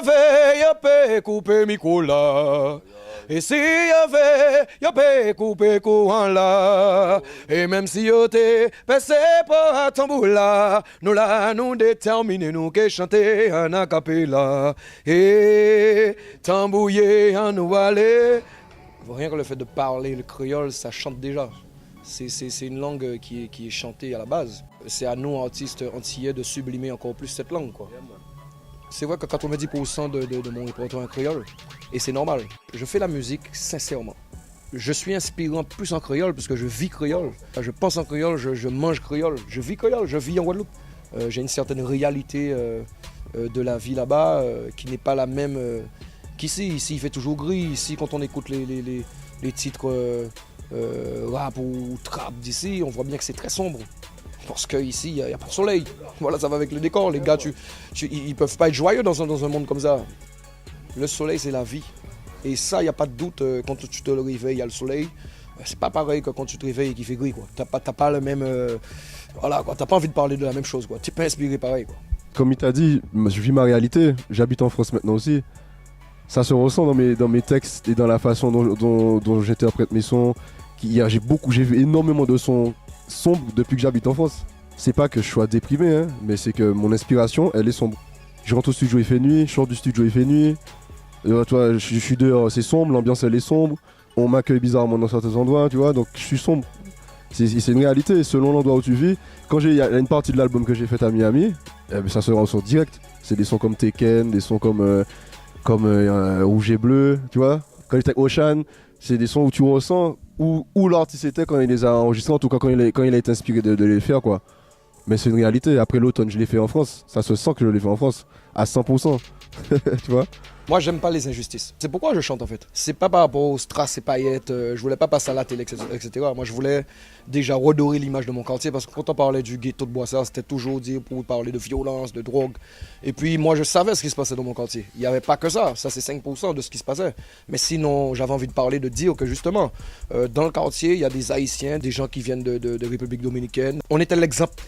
y'avait coupé micro là. Et si y'avait coupé courant là. Et même si y'étais passé par tambour là, nous déterminons nous que chanter en acapella. Et tambouiller en nous aller. Rien que le fait de parler le créole, ça chante déjà. C'est une langue qui est chantée à la base. C'est à nous, artistes antillais, de sublimer encore plus cette langue, quoi. C'est vrai que 90% de mon répertoire est créole, et c'est normal. Je fais la musique sincèrement. Je suis inspirant plus en créole parce que je vis créole. Je pense en créole, je mange créole. Je vis créole, je vis en Guadeloupe. J'ai une certaine réalité de la vie là-bas qui n'est pas la même qu'ici. Ici, il fait toujours gris. Ici, quand on écoute les titres rap ou trap d'ici, on voit bien que c'est très sombre. Parce qu'ici, il n'y a pas de soleil. Voilà, ça va avec le décor. Les gars, ils ne peuvent pas être joyeux dans un monde comme ça. Le soleil, c'est la vie. Et ça, il n'y a pas de doute, quand tu te réveilles, il y a le soleil. C'est pas pareil que quand tu te réveilles et qu'il fait gris, quoi. T'as pas le même... voilà, quoi. T'as pas envie de parler de la même chose, quoi. T'es pas inspiré pareil, quoi. Comme il t'a dit, je vis ma réalité. J'habite en France maintenant aussi. Ça se ressent dans mes textes et dans la façon dont j'interprète mes sons. J'ai vu énormément de sons sombres depuis que j'habite en France. C'est pas que je sois déprimé, hein, mais c'est que mon inspiration, elle est sombre. Je rentre au studio, il fait nuit, je sors du studio, il fait nuit. Je suis dehors, c'est sombre, l'ambiance elle est sombre. On m'accueille bizarrement dans certains endroits, tu vois, donc je suis sombre. C'est une réalité, selon l'endroit où tu vis. Quand il y a une partie de l'album que j'ai faite à Miami, ça se ressent direct. C'est des sons comme Tekken, des sons comme Rouge et Bleu, tu vois. Quand j'étais avec Ocean, c'est des sons où tu ressens où l'artiste était quand il les a enregistrés, en tout cas quand il a été inspiré de les faire, quoi. Mais c'est une réalité. Après l'automne, je l'ai fait en France. Ça se sent que je l'ai fait en France, à 100%. Tu vois. Moi, j'aime pas les injustices. C'est pourquoi je chante, en fait. C'est pas par rapport aux strass et paillettes. Je voulais pas passer à la télé, etc. Moi, je voulais déjà redorer l'image de mon quartier. Parce que quand on parlait du ghetto de Boissard, c'était toujours dire pour parler de violence, de drogue. Et puis, moi, je savais ce qui se passait dans mon quartier. Il n'y avait pas que ça. Ça, c'est 5% de ce qui se passait. Mais sinon, j'avais envie de parler, de dire que justement, dans le quartier, il y a des Haïtiens, des gens qui viennent de République dominicaine. On était l'exemple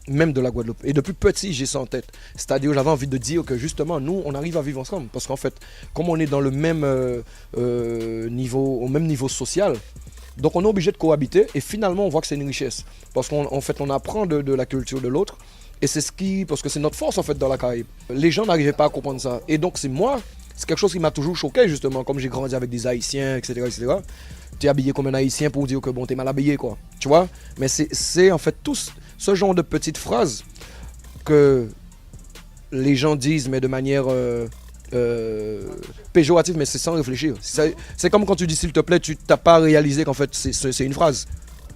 même de la Guadeloupe. Et depuis petit, j'ai ça en tête. C'est-à-dire, j'avais envie de dire que justement, nous, on arrive à vivre ensemble. Parce qu'en fait, comme on est dans le même niveau social, donc on est obligé de cohabiter. Et finalement, on voit que c'est une richesse. Parce qu'en fait, on apprend de la culture de l'autre. Et c'est parce que c'est notre force, en fait, dans la Caraïbe. Les gens n'arrivaient pas à comprendre ça. Et donc, c'est quelque chose qui m'a toujours choqué, justement, comme j'ai grandi avec des Haïtiens, etc., etc. T'es habillé comme un Haïtien pour dire que bon, t'es mal habillé, quoi. Tu vois? Mais c'est en fait ce genre de petites phrases que les gens disent, mais de manière péjorative, mais c'est sans réfléchir. C'est comme quand tu dis s'il te plaît, tu n'as pas réalisé qu'en fait c'est une phrase.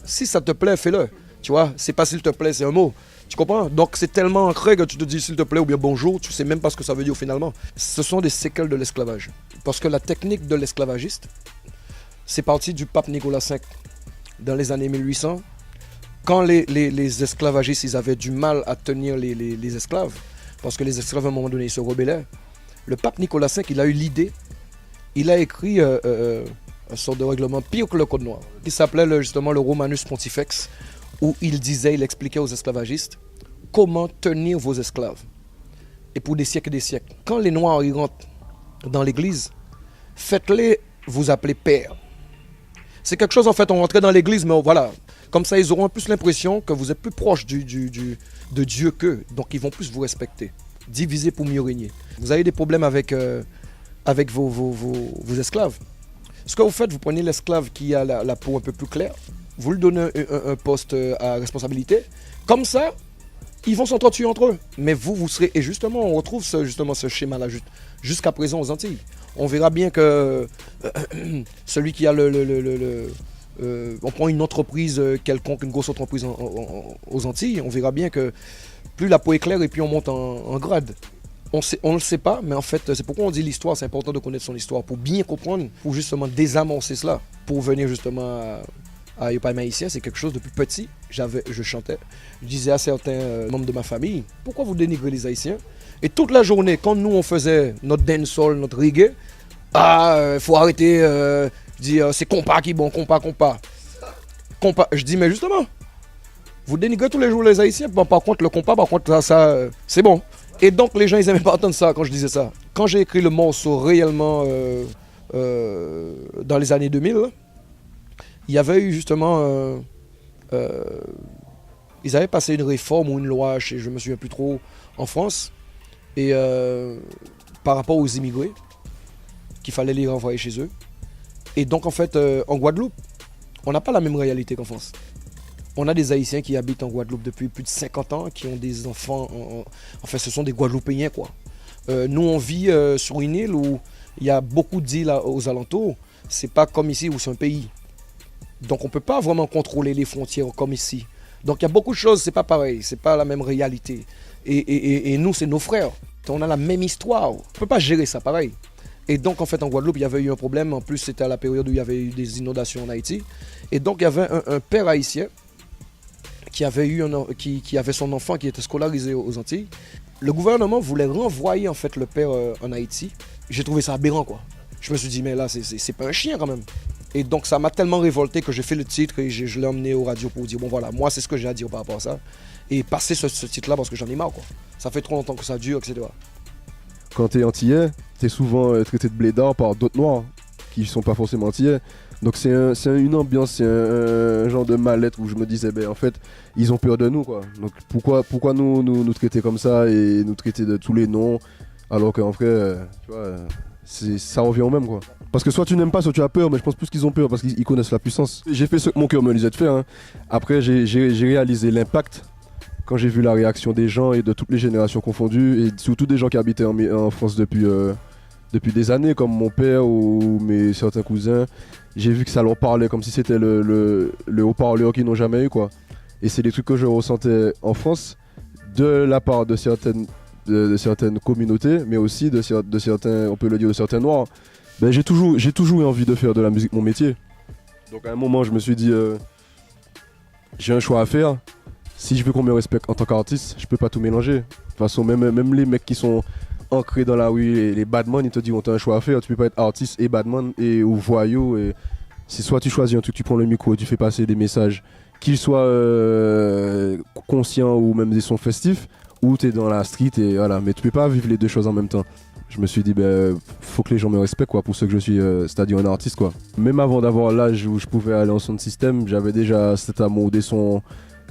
Si ça te plaît, fais-le. Tu vois? C'est pas s'il te plaît, c'est un mot. Tu comprends? Donc c'est tellement ancré que tu te dis s'il te plaît ou bien bonjour, tu sais même pas ce que ça veut dire finalement. Ce sont des séquelles de l'esclavage. Parce que la technique de l'esclavagiste, c'est parti du pape Nicolas V dans les années 1800. Quand les esclavagistes ils avaient du mal à tenir les esclaves, parce que les esclaves à un moment donné ils se rebellaient, le pape Nicolas V il a eu l'idée, il a écrit une sorte de règlement pire que le code noir, qui s'appelait justement le Romanus Pontifex, où il expliquait aux esclavagistes comment tenir vos esclaves. Et pour des siècles et des siècles, quand les noirs ils rentrent dans l'église, faites-les vous appeler père. C'est quelque chose en fait, on rentrait dans l'église, mais voilà. Comme ça, ils auront plus l'impression que vous êtes plus proche de Dieu qu'eux. Donc, ils vont plus vous respecter. Diviser pour mieux régner. Vous avez des problèmes avec vos esclaves. Ce que vous faites, vous prenez l'esclave qui a la peau un peu plus claire, vous lui donnez un poste à responsabilité. Comme ça, ils vont s'entretuer entre eux. Mais vous serez... Et justement, on retrouve ce schéma-là jusqu'à présent aux Antilles. On verra bien que celui qui a on prend une entreprise quelconque, une grosse entreprise aux Antilles, on verra bien que plus la peau est claire et puis on monte en grade. On ne le sait pas, mais en fait, c'est pourquoi on dit l'histoire, c'est important de connaître son histoire, pour bien comprendre, pour justement désamorcer cela, pour venir justement à Yopai Maïsien, c'est quelque chose depuis petit, je chantais, je disais à certains membres de ma famille, pourquoi vous dénigrez les Haïtiens? Et toute la journée, quand nous on faisait notre dancehall, notre reggae, faut arrêter de dire c'est compas qui bon, compas. Je dis mais justement, vous dénigrez tous les jours les Haïtiens, par contre le compas, par contre ça c'est bon. Et donc les gens ils aimaient pas entendre ça quand je disais ça. quand j'ai écrit le morceau réellement dans les années 2000, il y avait eu justement... ils avaient passé une réforme ou une loi, je ne me souviens plus trop, en France, et par rapport aux immigrés, qu'il fallait les renvoyer chez eux. Et donc en fait, en Guadeloupe, on n'a pas la même réalité qu'en France. On a des Haïtiens qui habitent en Guadeloupe depuis plus de 50 ans, qui ont des enfants, en fait ce sont des Guadeloupéens quoi. Nous on vit sur une île où il y a beaucoup d'îles aux alentours, c'est pas comme ici où c'est un pays. Donc on ne peut pas vraiment contrôler les frontières comme ici. Donc il y a beaucoup de choses, c'est pas pareil, c'est pas la même réalité. Et nous, c'est nos frères. On a la même histoire. On ne peut pas gérer ça pareil. Et donc en fait en Guadeloupe, il y avait eu un problème. En plus, c'était à la période où il y avait eu des inondations en Haïti. Et donc il y avait un père haïtien qui avait son enfant qui était scolarisé aux Antilles. Le gouvernement voulait renvoyer en fait le père en Haïti. J'ai trouvé ça aberrant quoi. Je me suis dit mais là c'est pas un chien quand même. Et donc ça m'a tellement révolté que j'ai fait le titre et je l'ai emmené aux radios pour dire bon voilà, moi c'est ce que j'ai à dire par rapport à ça. Et passer ce titre-là parce que j'en ai marre quoi. Ça fait trop longtemps que ça dure, etc. Quand t'es antillais, t'es souvent traité de blédard par d'autres noirs qui sont pas forcément antillais. Donc c'est une ambiance, c'est un genre de mal-être où je me disais, ben en fait, ils ont peur de nous quoi. Donc pourquoi nous traiter comme ça et nous traiter de tous les noms alors qu'en vrai, tu vois, ça revient au même quoi. Parce que soit tu n'aimes pas, soit tu as peur, mais je pense plus qu'ils ont peur parce qu'ils connaissent la puissance. J'ai fait ce que mon cœur me disait de faire. Hein. Après, j'ai réalisé l'impact quand j'ai vu la réaction des gens et de toutes les générations confondues, et surtout des gens qui habitaient en France depuis des années, comme mon père ou mes certains cousins. J'ai vu que ça leur parlait comme si c'était le haut-parleur qu'ils n'ont jamais eu, quoi. Et c'est des trucs que je ressentais en France, de la part de certaines communautés, mais aussi de certains, on peut le dire, de certains noirs. Ben, j'ai toujours eu envie de faire de la musique mon métier. Donc à un moment, je me suis dit, j'ai un choix à faire. Si je veux qu'on me respecte en tant qu'artiste, je peux pas tout mélanger. De toute façon, même les mecs qui sont ancrés dans la rue, les badman, ils te disent, t'as un choix à faire. Tu peux pas être artiste et badman ou voyou. Et c'est soit tu choisis un truc, tu prends le micro et tu fais passer des messages, qu'ils soient conscients ou même des sons festifs, ou t'es dans la street et voilà. Mais tu peux pas vivre les deux choses en même temps. Je me suis dit, faut que les gens me respectent quoi, pour ce que je suis, c'est-à-dire un artiste quoi. Même avant d'avoir l'âge où je pouvais aller en son de système, j'avais déjà cet amour des sons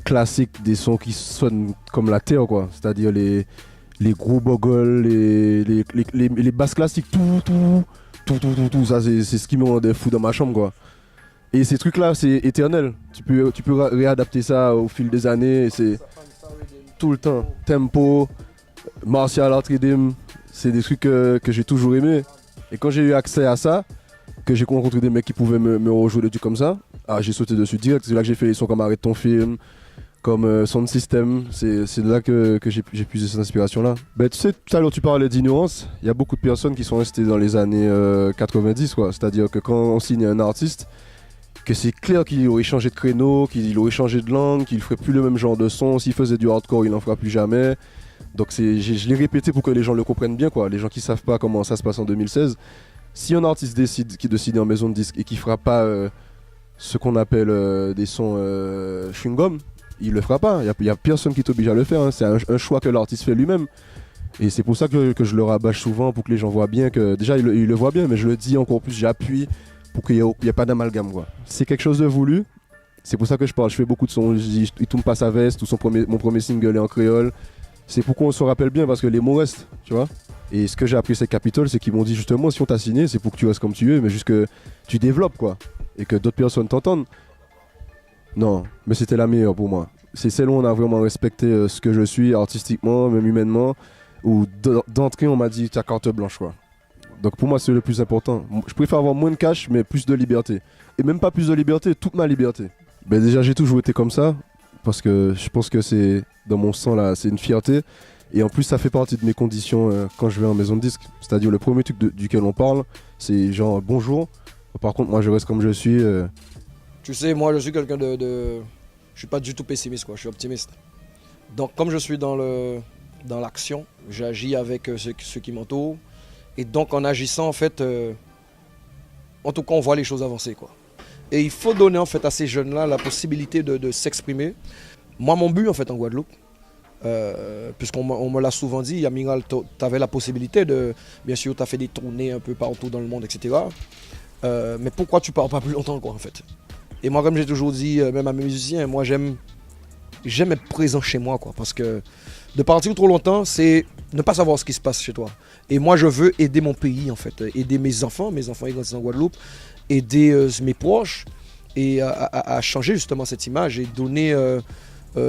classiques, des sons qui sonnent comme la terre quoi. C'est-à-dire les gros bogoles, les basses classiques, tout, ça c'est ce qui me rendait fou dans ma chambre quoi. Et ces trucs là c'est éternel, tu peux réadapter ça au fil des années, et c'est tout le temps. Tempo, martial art rhythm, c'est des trucs que j'ai toujours aimé. Et quand j'ai eu accès à ça, que j'ai rencontré des mecs qui pouvaient me rejouer des trucs comme ça, j'ai sauté dessus direct. C'est là que j'ai fait les sons comme Arrête ton film, comme Sound System. C'est de là que j'ai puisé cette inspiration là. Tu sais, tout à l'heure tu parlais d'ignorance. Il y a beaucoup de personnes qui sont restées dans les années 90 quoi. C'est-à-dire que quand on signe un artiste, que c'est clair qu'il aurait changé de créneau, qu'il aurait changé de langue, qu'il ferait plus le même genre de son. S'il faisait du hardcore, il n'en fera plus jamais. Donc je l'ai répété pour que les gens le comprennent bien quoi. Les gens qui savent pas comment ça se passe en 2016. Si un artiste décide de signer en maison de disque et qui fera pas ce qu'on appelle des sons chewing-gum, il le fera pas. Il y a personne qui t'oblige à le faire. Hein. C'est un choix que l'artiste fait lui-même. Et c'est pour ça que je le rabâche souvent, pour que les gens voient bien que déjà il le voit bien, mais je le dis encore plus, j'appuie pour qu'il n'y ait pas d'amalgame quoi. C'est quelque chose de voulu. C'est pour ça que je parle. Je fais beaucoup de sons. Il tourne pas sa veste. Mon premier single est en créole. C'est pour qu'on se rappelle bien parce que les mots restent, tu vois. Et ce que j'ai appris avec Capitol, c'est qu'ils m'ont dit justement, si on t'a signé, c'est pour que tu restes comme tu es, mais juste que tu développes quoi. Et que d'autres personnes t'entendent. Non, mais c'était la meilleure pour moi. C'est celle où on a vraiment respecté ce que je suis artistiquement, même humainement. Où d'entrée, on m'a dit, t'as carte blanche quoi. Donc pour moi, c'est le plus important. Je préfère avoir moins de cash, mais plus de liberté. Et même pas plus de liberté, toute ma liberté. Ben déjà, j'ai toujours été comme ça. Parce que je pense que c'est dans mon sang là, c'est une fierté. Et en plus, ça fait partie de mes conditions quand je vais en maison de disque. C'est-à-dire le premier truc duquel on parle, c'est genre bonjour. Par contre, moi je reste comme je suis. Tu sais, moi je suis quelqu'un de... Je suis pas du tout pessimiste quoi, je suis optimiste. Donc comme je suis dans l'action, j'agis avec ceux qui m'entourent. Et donc en agissant en fait, en tout cas on voit les choses avancer quoi. Et il faut donner en fait à ces jeunes-là la possibilité de s'exprimer. Moi mon but en fait en Guadeloupe, Puisqu'on me l'a souvent dit, Amiral, tu avais la possibilité de... Bien sûr, tu as fait des tournées un peu partout dans le monde, etc. Mais pourquoi tu pars pas plus longtemps, quoi, en fait? Et moi, comme j'ai toujours dit, même à mes musiciens, moi, j'aime être présent chez moi, quoi. Parce que de partir trop longtemps, c'est ne pas savoir ce qui se passe chez toi. Et moi, je veux aider mon pays, en fait. Aider mes enfants ils grandissent en Guadeloupe. Aider mes proches. Et à changer, justement, cette image. Et donner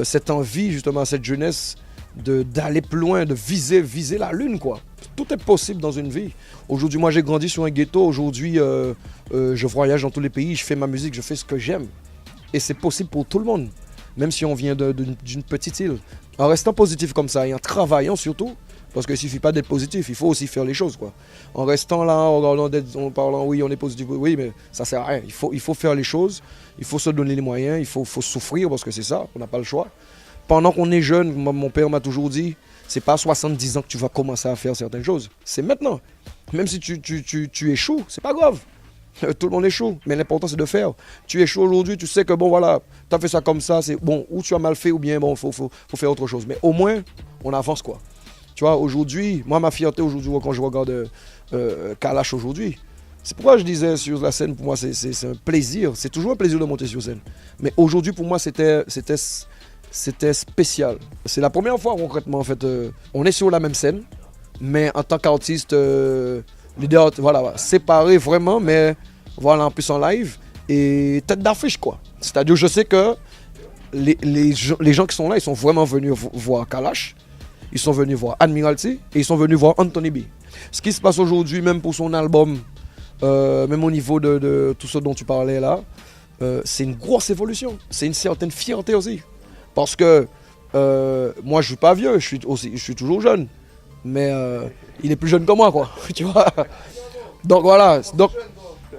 cette envie, justement, à cette jeunesse d'aller plus loin, de viser la lune, quoi. Tout est possible dans une vie. Aujourd'hui, moi, j'ai grandi sur un ghetto. Aujourd'hui, je voyage dans tous les pays. Je fais ma musique, je fais ce que j'aime. Et c'est possible pour tout le monde. Même si on vient d'une petite île. En restant positif comme ça et en travaillant surtout, parce qu'il ne suffit pas d'être positif, il faut aussi faire les choses, quoi. En restant là, en parlant, oui, on est positif, oui, mais ça ne sert à rien. Il faut faire les choses, il faut se donner les moyens, il faut souffrir parce que c'est ça, on n'a pas le choix. Pendant qu'on est jeune, mon père m'a toujours dit, c'est pas à 70 ans que tu vas commencer à faire certaines choses. C'est maintenant. Même si tu échoues, c'est pas grave. Tout le monde échoue, mais l'important c'est de faire. Tu échoues aujourd'hui, tu sais que bon voilà, tu as fait ça comme ça, c'est bon, ou tu as mal fait ou bien bon, faut faire autre chose. Mais au moins, on avance, quoi. Tu vois, aujourd'hui, moi ma fierté aujourd'hui quand je regarde Kalash aujourd'hui, c'est pourquoi je disais sur la scène, pour moi c'est un plaisir, c'est toujours un plaisir de monter sur scène. Mais aujourd'hui pour moi c'était spécial. C'est la première fois concrètement en fait, on est sur la même scène, mais en tant qu'artiste, leader, voilà, séparés vraiment, mais voilà, en plus en live et tête d'affiche, quoi. C'est-à-dire, je sais que les gens qui sont là, ils sont vraiment venus voir Kalash, ils sont venus voir Admiralty et ils sont venus voir Anthony B. Ce qui se passe aujourd'hui, même pour son album, même au niveau de tout ce dont tu parlais là, c'est une grosse évolution. C'est une certaine fierté aussi. Parce que moi, je suis pas vieux, je suis toujours jeune. Mais il est plus jeune que moi, quoi, tu vois. Donc voilà, donc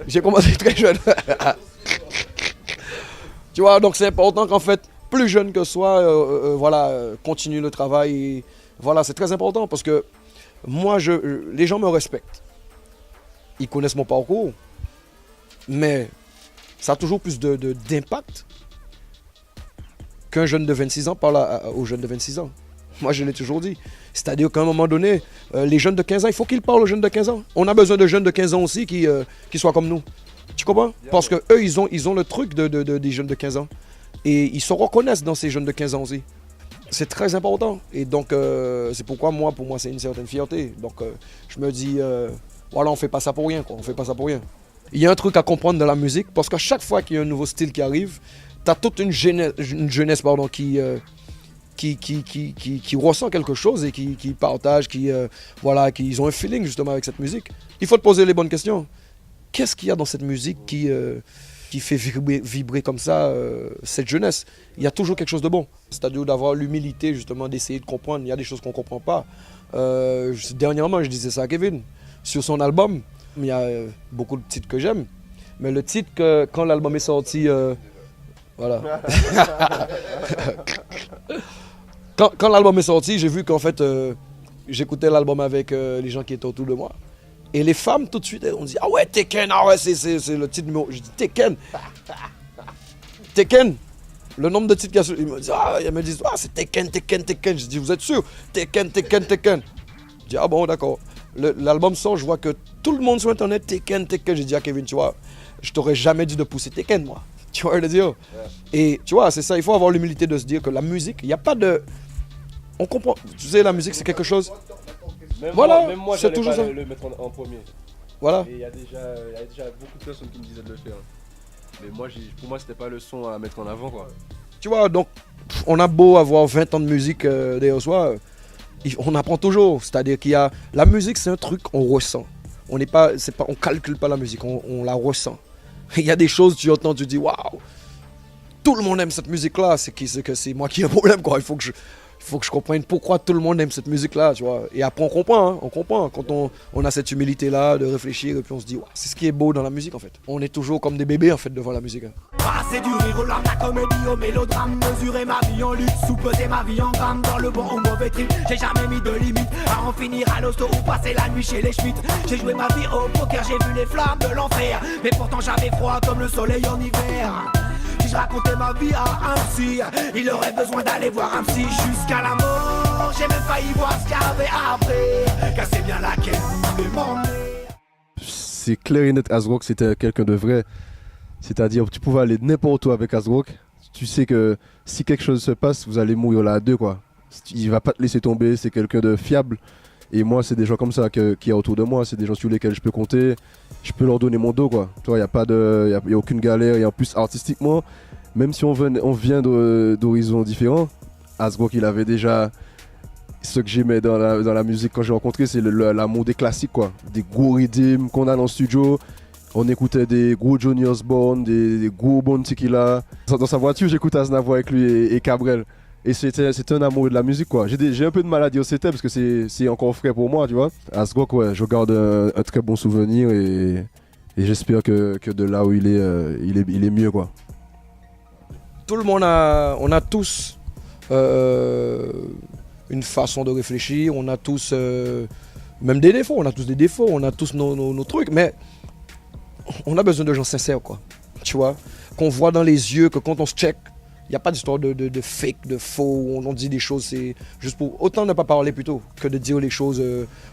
j'ai commencé très jeune. Tu vois, donc c'est important qu'en fait, plus jeune que soi, voilà, continue le travail. Et, voilà, c'est très important parce que moi, les gens me respectent. Ils connaissent mon parcours, mais ça a toujours plus d'impact qu'un jeune de 26 ans parle aux jeunes de 26 ans. Moi, je l'ai toujours dit. C'est-à-dire qu'à un moment donné, les jeunes de 15 ans, il faut qu'ils parlent aux jeunes de 15 ans. On a besoin de jeunes de 15 ans aussi qui soient comme nous. Tu comprends? Parce qu'eux, ils ont le truc des jeunes de 15 ans. Et ils se reconnaissent dans ces jeunes de 15 ans aussi. C'est très important. Et donc, c'est pourquoi, pour moi, c'est une certaine fierté. Donc, je me dis, voilà, on ne fait pas ça pour rien, quoi. On fait pas ça pour rien. Il y a un truc à comprendre dans la musique, parce qu'à chaque fois qu'il y a un nouveau style qui arrive, tu as toute une jeunesse qui ressent quelque chose et qui partage, voilà, qui ont un feeling justement avec cette musique. Il faut te poser les bonnes questions. Qu'est-ce qu'il y a dans cette musique qui fait vibrer comme ça cette jeunesse? Il y a toujours quelque chose de bon. C'est-à-dire d'avoir l'humilité justement d'essayer de comprendre. Il y a des choses qu'on ne comprend pas. Dernièrement, je disais ça à Kevin. Sur son album, il y a beaucoup de titres que j'aime. Mais le titre, quand l'album est sorti, voilà. Quand l'album est sorti, j'ai vu qu'en fait, j'écoutais l'album avec les gens qui étaient autour de moi. Et les femmes, tout de suite, elles ont dit « Ah ouais, Tekken, ah ouais, c'est le titre numéro... » Je dis « Tekken. Tekken. » Le nombre de titres qu'il y a, ils me disent « Ah, c'est Tekken, Tekken, Tekken. » Je dis « Vous êtes sûr? Tekken, Tekken, Tekken. » Je dis « Ah bon, d'accord. » L'album sort, je vois que tout le monde sur Internet, Tekken, Tekken. J'ai dit à Kevin, tu vois, je t'aurais jamais dit de pousser Tekken, moi. Tu vois le dire? Yeah. Et tu vois, c'est ça, il faut avoir l'humilité de se dire que la musique, il n'y a pas de... On comprend, tu sais, la musique, c'est quelque chose... Voilà, même moi, c'est toujours pas ça. Le mettre en premier. Voilà. Et il y a déjà beaucoup de personnes qui me disaient de le faire. Mais moi, pour moi, c'était pas le son à mettre en avant, quoi. Tu vois, donc, on a beau avoir 20 ans de musique derrière soi, on apprend toujours. C'est-à-dire qu'il y a... La musique, c'est un truc, on ressent. On calcule pas la musique, on la ressent. Il y a des choses, tu entends, tu dis, waouh, tout le monde aime cette musique-là, c'est moi qui ai un problème, quoi. Il faut que je comprenne pourquoi tout le monde aime cette musique-là, tu vois. Et après, on comprend, hein, on comprend. Quand on a cette humilité-là de réfléchir, et puis on se dit, ouais, c'est ce qui est beau dans la musique, en fait. On est toujours comme des bébés, en fait, devant la musique. Hein. Passer du rire au larmes, la comédie au mélodrame, mesurer ma vie en lutte, sous-peser ma vie en grammes, dans le bon ou mauvais trip, j'ai jamais mis de limite, à en finir à l'hosto ou passer la nuit chez les Schmitt. J'ai joué ma vie au poker, j'ai vu les flammes de l'enfer, mais pourtant j'avais froid comme le soleil en hiver. je racontais ma vie à un psy, il aurait besoin d'aller voir un psy jusqu'à la mort. J'ai même failli voir ce qu'il y avait après, car c'est bien là qu'elle voulait m'emmener. C'est clair et net, ASRock c'était quelqu'un de vrai. C'est-à-dire, tu pouvais aller n'importe où avec ASRock. Tu sais que si quelque chose se passe, vous allez mourir là à deux, quoi. Il va pas te laisser tomber, c'est quelqu'un de fiable. Et moi, c'est des gens comme ça qu'il y a autour de moi. C'est des gens sur lesquels je peux compter. Je peux leur donner mon dos, quoi. Tu vois, il n'y a aucune galère. Et en plus, artistiquement, même si on vient d'horizons différents, ASRock, il avait déjà ce que j'aimais dans la musique quand j'ai rencontré, c'est l'amour des classiques, quoi. Des gros rythmes qu'on a dans le studio. On écoutait des gros Johnny Osbourne, des gros Bounty Killer. Dans sa voiture, j'écoute Aznavour avec lui et Cabrel. Et c'était un amour de la musique, quoi. J'ai un peu de mal à dire c'était parce que c'est encore frais pour moi, tu vois. ASRock, ouais, je garde un très bon souvenir et j'espère que de là où il est mieux, quoi. Tout le monde on a tous une façon de réfléchir, on a tous même des défauts, on a tous des défauts, on a tous nos trucs, mais on a besoin de gens sincères, quoi. Tu vois, qu'on voit dans les yeux que quand on se check, il n'y a pas d'histoire de fake, de faux, où on dit des choses, c'est juste pour autant ne pas parler plutôt que de dire les choses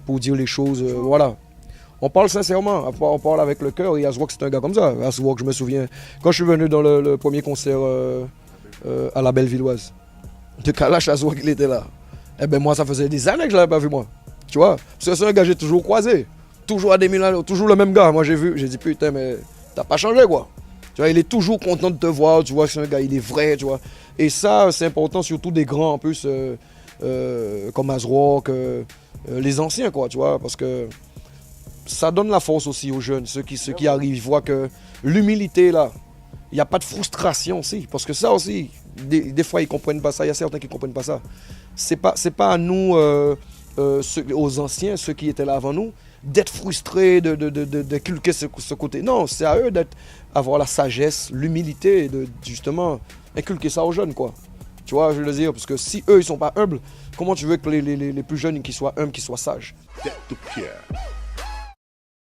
pour dire les choses, voilà. On parle sincèrement, on parle avec le cœur, et ASRock c'est un gars comme ça. ASRock, je me souviens, quand je suis venu dans le premier concert à la Bellevilloise, de Kalash, ASRock il était là. Eh ben moi ça faisait des années que je l'avais pas vu, moi. Tu vois, parce que c'est un gars que j'ai toujours croisé. Toujours à des Milan, toujours le même gars. Moi j'ai dit putain mais t'as pas changé, quoi. Tu vois, il est toujours content de te voir, tu vois, c'est un gars, il est vrai, tu vois. Et ça, c'est important, surtout des grands en plus, comme ASRock, les anciens, quoi, tu vois, parce que ça donne la force aussi aux jeunes, ceux qui arrivent, ils voient que l'humilité, là, il n'y a pas de frustration aussi, parce que ça aussi, des fois, ils ne comprennent pas ça, il y a certains qui ne comprennent pas ça. C'est pas à nous, aux anciens, ceux qui étaient là avant nous, d'être frustrés, d'inculquer ce côté. Non, c'est à eux d'avoir la sagesse, l'humilité, et de justement inculquer ça aux jeunes, quoi. Tu vois, je veux dire, parce que si eux, ils sont pas humbles, comment tu veux que les plus jeunes qui soient humbles, qui soient sages? Tête de pierre.